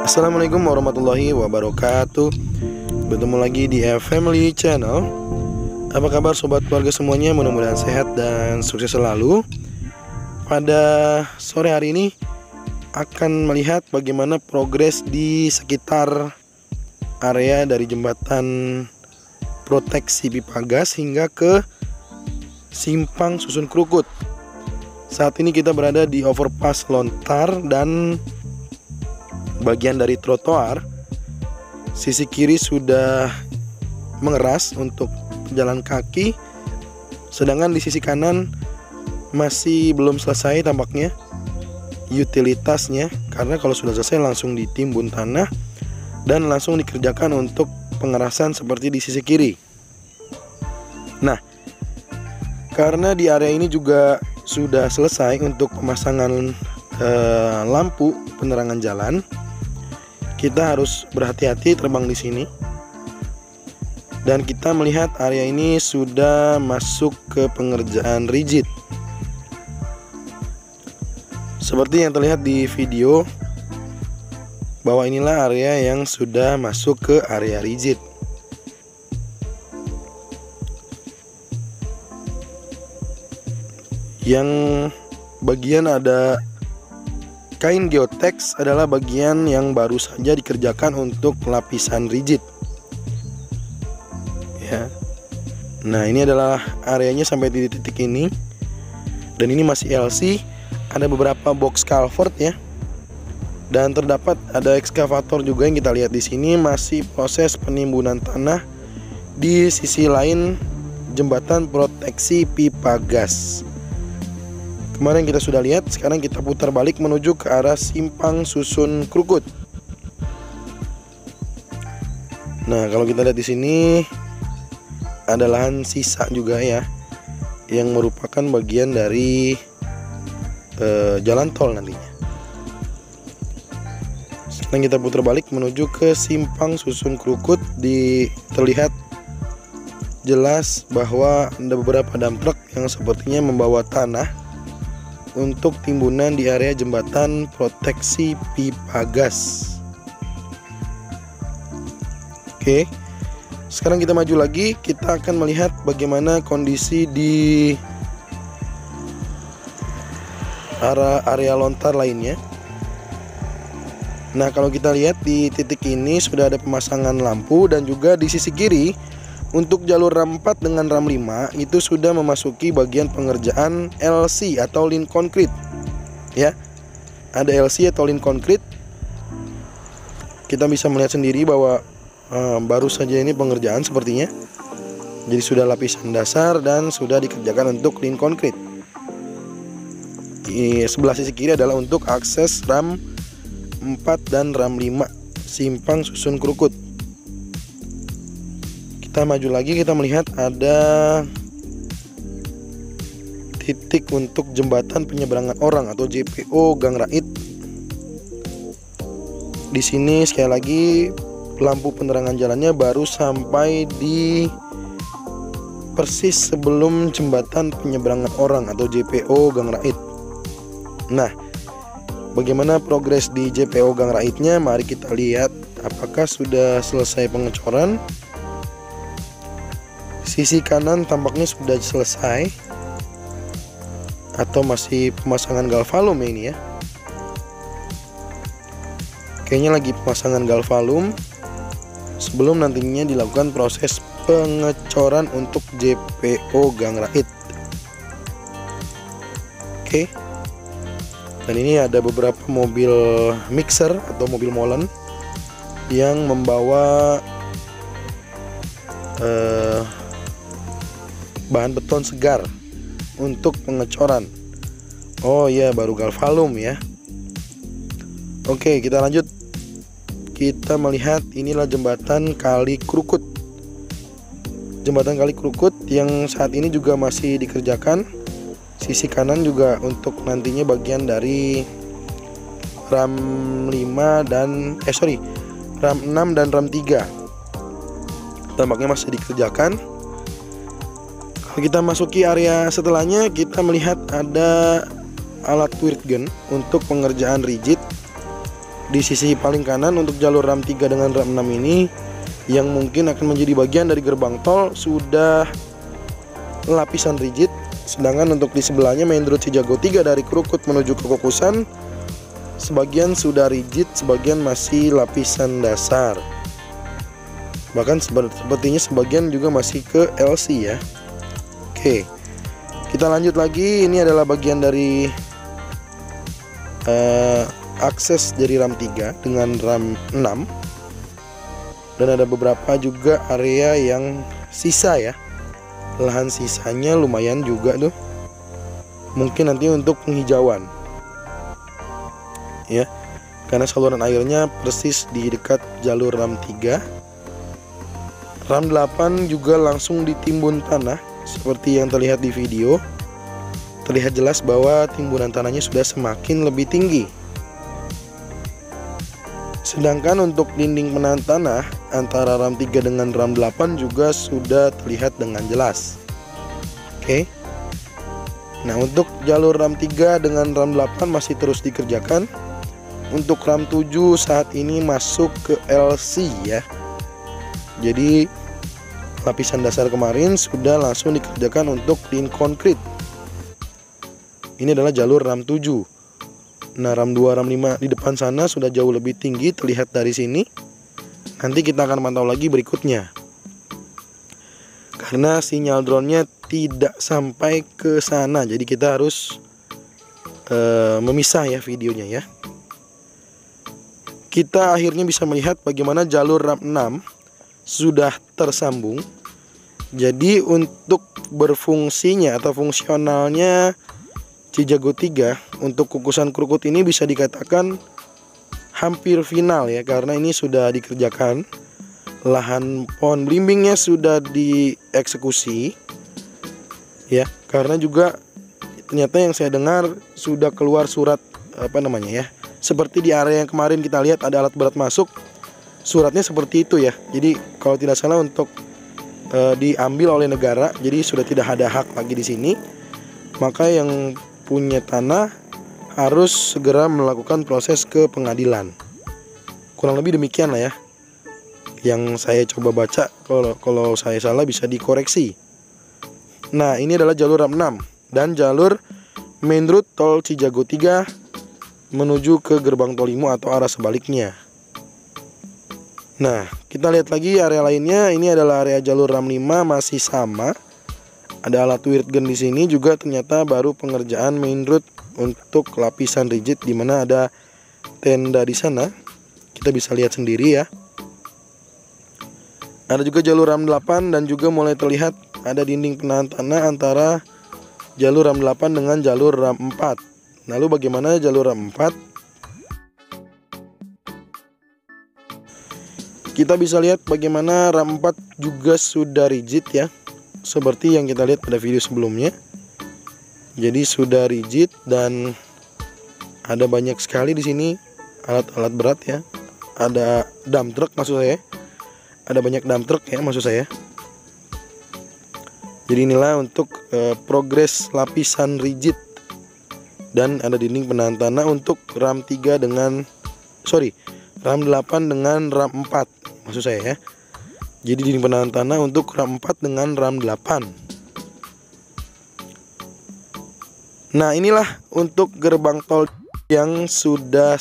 Assalamualaikum warahmatullahi wabarakatuh. Bertemu lagi di Family Channel. Apa kabar sobat keluarga semuanya? Mudah-mudahan sehat dan sukses selalu. Pada sore hari ini akan melihat bagaimana progres di sekitar area dari jembatan proteksi pipa gas hingga ke simpang Susun Krukut. Saat ini kita berada di overpass Lontar dan bagian dari trotoar sisi kiri sudah mengeras untuk pejalan kaki, sedangkan di sisi kanan masih belum selesai tampaknya utilitasnya, karena kalau sudah selesai langsung ditimbun tanah dan langsung dikerjakan untuk pengerasan seperti di sisi kiri. Nah, karena di area ini juga sudah selesai untuk pemasangan lampu penerangan jalan, kita harus berhati-hati terbang di sini. Dan kita melihat area ini sudah masuk ke pengerjaan rigid. Seperti yang terlihat di video, bahwa inilah area yang sudah masuk ke area rigid. Yang bagian ada kain geotex adalah bagian yang baru saja dikerjakan untuk lapisan rigid. Ya. Nah, ini adalah areanya sampai di titik ini. Dan ini masih LC. Ada beberapa box culvert ya. Dan terdapat ada ekskavator juga yang kita lihat di sini, masih proses penimbunan tanah di sisi lain jembatan proteksi pipa gas. Kemarin kita sudah lihat, sekarang kita putar balik menuju ke arah simpang Susun Krukut. Nah, kalau kita lihat di sini ada lahan sisa juga ya, yang merupakan bagian dari jalan tol nantinya. Sekarang kita putar balik menuju ke simpang Susun Krukut. Terlihat jelas bahwa ada beberapa dump truck yang sepertinya membawa tanah untuk timbunan di area jembatan proteksi pipa gas. Oke, sekarang kita maju lagi. Kita akan melihat bagaimana kondisi di area lontar lainnya. Nah, kalau kita lihat di titik ini sudah ada pemasangan lampu, dan juga di sisi kiri untuk jalur RAM 4 dengan RAM 5 itu sudah memasuki bagian pengerjaan LC atau line konkrit. Ya. Ada LC atau line konkrit. Kita bisa melihat sendiri bahwa baru saja ini pengerjaan sepertinya. Jadi sudah lapisan dasar dan sudah dikerjakan untuk line konkrit. Di sebelah sisi kiri adalah untuk akses RAM 4 dan RAM 5 simpang Susun Krukut. Kita maju lagi, kita melihat ada titik untuk jembatan penyeberangan orang atau JPO Gang Rait. Di sini sekali lagi lampu penerangan jalannya baru sampai di persis sebelum jembatan penyeberangan orang atau JPO Gang Rait. Nah, bagaimana progres di JPO Gang Raitnya? Mari kita lihat apakah sudah selesai pengecoran. Sisi kanan tampaknya sudah selesai, atau masih pemasangan galvalum ya ini ya. Kayaknya lagi pemasangan galvalum sebelum nantinya dilakukan proses pengecoran untuk JPO Gang Rait. Oke. Dan ini ada beberapa mobil mixer atau mobil molen yang membawa bahan beton segar untuk pengecoran. Oh ya, baru galvalum ya. Oke, kita lanjut. Kita melihat inilah jembatan Kali Krukut. Jembatan Kali Krukut yang saat ini juga masih dikerjakan. Sisi kanan juga untuk nantinya bagian dari RAM 5 dan RAM 6 dan RAM 3. Tampaknya masih dikerjakan. Kalau kita masuki area setelahnya, kita melihat ada alat Wirtgen untuk pengerjaan rigid. di sisi paling kanan untuk jalur RAM 3 dengan RAM 6 ini, yang mungkin akan menjadi bagian dari gerbang tol, sudah lapisan rigid. Sedangkan untuk di sebelahnya main road Cijago 3 dari Krukut menuju ke Kokusan, sebagian sudah rigid, sebagian masih lapisan dasar. Bahkan sepertinya sebagian juga masih ke LC ya. Oke, kita lanjut lagi. Ini adalah bagian dari akses dari RAM 3 dengan RAM 6. Dan ada beberapa juga area yang sisa ya. Lahan sisanya lumayan juga tuh. Mungkin nanti untuk penghijauan ya, karena saluran airnya persis di dekat jalur RAM 3. RAM 8 juga langsung ditimbun tanah seperti yang terlihat di video. Terlihat jelas bahwa timbunan tanahnya sudah semakin lebih tinggi. Sedangkan untuk dinding penahan tanah antara RAM 3 dengan RAM 8 juga sudah terlihat dengan jelas. Oke. Nah, untuk jalur RAM 3 dengan RAM 8 masih terus dikerjakan. Untuk RAM 7 saat ini masuk ke LC ya. Jadi lapisan dasar kemarin sudah langsung dikerjakan untuk tin konkrit. Ini adalah jalur RAM 7. Nah, RAM 2, RAM 5 di depan sana sudah jauh lebih tinggi terlihat dari sini. Nanti kita akan pantau lagi berikutnya. Karena sinyal drone-nya tidak sampai ke sana, jadi kita harus memisah ya videonya ya. Kita akhirnya bisa melihat bagaimana jalur RAM 6 sudah tersambung. Jadi untuk berfungsinya atau fungsionalnya Cijago 3 untuk Kukusan Krukut ini bisa dikatakan hampir final ya, karena ini sudah dikerjakan. Lahan pohon belimbingnya sudah dieksekusi ya, karena juga ternyata yang saya dengar sudah keluar surat seperti di area yang kemarin kita lihat ada alat berat masuk. Suratnya seperti itu ya. Jadi kalau tidak salah untuk diambil oleh negara, jadi sudah tidak ada hak lagi di sini. Maka yang punya tanah harus segera melakukan proses ke pengadilan. Kurang lebih demikian lah ya yang saya coba baca. Kalau saya salah bisa dikoreksi. Nah, ini adalah jalur RAM 6 dan jalur main road tol Cijago 3 menuju ke gerbang tol Limo atau arah sebaliknya. Nah, kita lihat lagi area lainnya. Ini adalah area jalur RAM 5 masih sama. Ada alat weird gun di sini juga, ternyata baru pengerjaan main road untuk lapisan rigid, di mana ada tenda di sana. Kita bisa lihat sendiri ya. Ada juga jalur RAM 8 dan juga mulai terlihat ada dinding penahan tanah antara jalur RAM 8 dengan jalur RAM 4. Lalu bagaimana jalur RAM 4? Kita bisa lihat bagaimana RAM 4 juga sudah rigid ya, seperti yang kita lihat pada video sebelumnya. Jadi sudah rigid dan ada banyak sekali di sini alat-alat berat ya. Ada dump truck maksud saya. Ada banyak dump truck ya maksud saya. Jadi inilah untuk progres lapisan rigid. Dan ada dinding penahan tanah untuk RAM 3 dengan RAM 8 dengan RAM 4 maksud saya ya. Jadi dinding penahan tanah untuk RAM 4 dengan RAM 8. Nah, inilah untuk gerbang tol yang sudah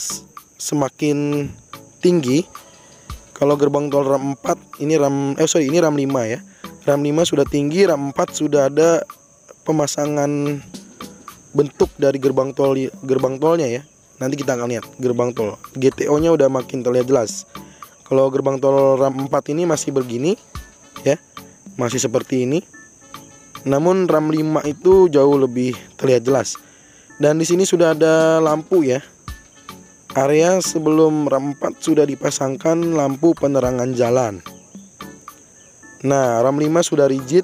semakin tinggi. Kalau gerbang tol RAM 4 ini RAM 5 ya. RAM 5 sudah tinggi, RAM 4 sudah ada pemasangan bentuk dari gerbang tolnya ya. Nanti kita akan lihat gerbang tol. GTO-nya udah makin terlihat jelas. Kalau gerbang tol RAM 4 ini masih begini ya. Masih seperti ini. Namun RAM 5 itu jauh lebih terlihat jelas. Dan di sini sudah ada lampu ya. Area sebelum RAM 4 sudah dipasangkan lampu penerangan jalan. Nah, RAM 5 sudah rigid.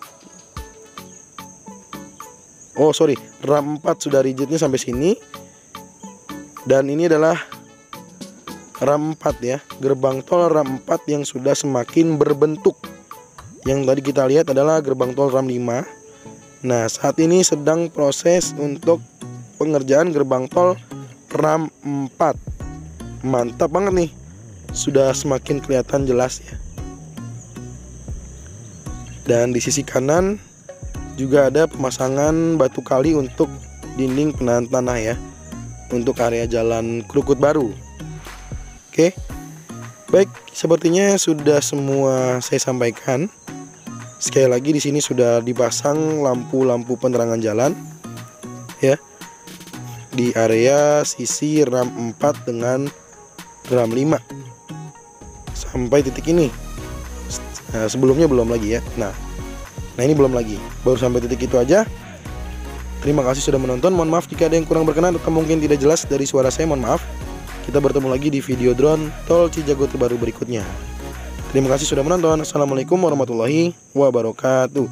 RAM 4 sudah rigidnya sampai sini. Dan ini adalah RAM 4 ya, gerbang tol RAM 4 yang sudah semakin berbentuk. Yang tadi kita lihat adalah gerbang tol RAM 5. Nah, saat ini sedang proses untuk pengerjaan gerbang tol RAM 4. mantap banget nih. Sudah semakin kelihatan jelas ya. Dan di sisi kanan juga ada pemasangan batu kali untuk dinding penahan tanah ya, untuk area jalan Krukut baru. Oke. Baik, sepertinya sudah semua saya sampaikan. Sekali lagi di sini sudah dipasang lampu-lampu penerangan jalan ya. Di area sisi ram 4 dengan ram 5 sampai titik ini. Nah, sebelumnya belum lagi ya. Nah ini belum lagi, baru sampai titik itu aja. Terima kasih sudah menonton. Mohon maaf jika ada yang kurang berkenan atau mungkin tidak jelas dari suara saya, mohon maaf. Kita bertemu lagi di video drone tol Cijago terbaru berikutnya. Terima kasih sudah menonton. Assalamualaikum warahmatullahi wabarakatuh.